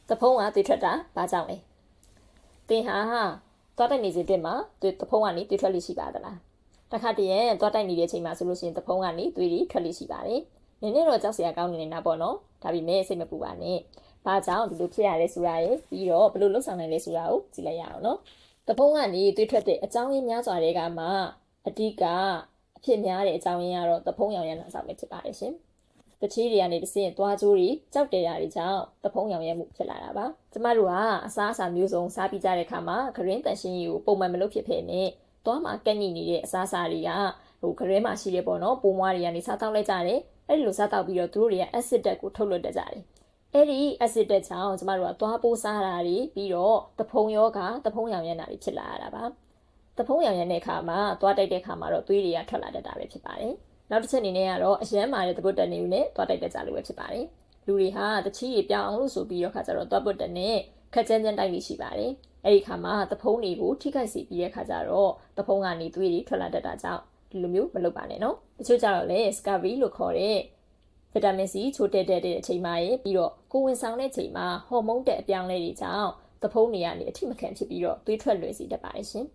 တဖုံးကသွေးထွက်တာဘာကြောင့်လဲတင်ဟာသွားတိုက်နေစေတဲ့မှာတဖုံးကနေသွေးထွက်လိရှိပါသလားတခါတည်းသွားတိုက်နေတဲ့အချိန်မှာဆိုလို့ရှိရင်တဖုံးကနေသွေးတွေထွက်လိရှိပါတယ်နည်းနည်းတော့ကြောက်စရာကောင်းနေတာပေါ့နော်ဒါပေမဲ့စိတ်မပူပါနဲ့ဘာကြောင့်ဒီလိုဖြစ်ရလဲဆိုတာရယ်ပြီးတော့ဘယ်လိုလုပ်ဆောင်နိုင်လဲဆိုတာကိုကြည့်လိုက်ရအောင်နော်တဖုံးကနေသွေးထွက်တဲ့အကြောင်းရင်းများစွာတွေကမှအဓိကအဖြစ်များတဲ့အကြောင်းရင်းကတော့တဖုံးရောင်ရမ်းတာဆောင်ပဲဖြစ်ပါတယ်ရှင်တချီးတွေကနေတစ်ဆင့်သွားကြိုးတွေကြောက်တရားတွေကြောင့်တဖုံးရောင်ရဲမှုဖြစ်လာတာပါကျမတို့ကအစားအစာမျိုးစုံစားပြီးကြတဲ့အခါမှာခရင်းတန်ရှင်းကြီးကိုပုံမှန်မလုပ်ဖြစ်ဖြစ်နဲ့သွားမှာကက်ညိနေတဲ့အစားအစာတွေကခရဲမှာရှိတယ်ပေါ့နော်ပိုးမွားတွေကနေစားတောက်လိုက်ကြတယ်အဲ့ဒီလိုစားတောက်ပြီးတော့သူတို့တွေက acid ဓာတ်ကိုထုတ်လွှတ်တတ်ကြတယ်အဲ့ဒီ acid ဓာတ်ကြောင့်ကျမတို့ကသွားပိုးစားတာတွေပြီးတော့တဖုံရောဂါတဖုံရောင်ရဲတာတွေဖြစ်လာရတာပါတဖုံရောင်ရဲတဲ့အခါမှာသွားတိုက်တဲ့အခါမှာတော့သွေးတွေကထွက်လာတတ်တာပဲဖြစ်ပါတယ်နောက်တစ်ချက်အနေနဲ့ကတော့အရမ်းမာတဲ့သပုတ်တက်နေဦးနဲ့သွားတိုက်တက်ကြလို့ပဲဖြစ်ပါတယ်လူတွေဟာတချီးတွေပြောင်းအောင်လို့ဆိုပြီးတော့ခါကြတော့သွားပုတ်တက်နဲ့ခက်ကြမ်းကြမ်းတိုက်လို့ရှိပါတယ်အဲ့ဒီခါမှာတဖုံးတွေကိုထိခိုက်စေပြီးတဲ့ခါကြတော့တဖုံးကနေသွေးတွေထွက်လာတတ်တာကြောင့်ဒီလိုမျိုးမလုပ်ပါနဲ့နော်တချို့ကြတော့လေ scurvy လို့ခေါ်တဲ့ဗီတာမင် C ချိုးတက်တဲ့အချိန်မှာရေပြီးတော့ကိုဝင်ဆောင်တဲ့အချိန်မှာဟော်မုန်းတဲ့အပြောင်းလဲတွေကြောင့်တဖုံးတွေကနေအထိမခံဖြစ်ပြီးတော့သွေးထွက်လွယ်စေတတ်ပါတယ်ရှင်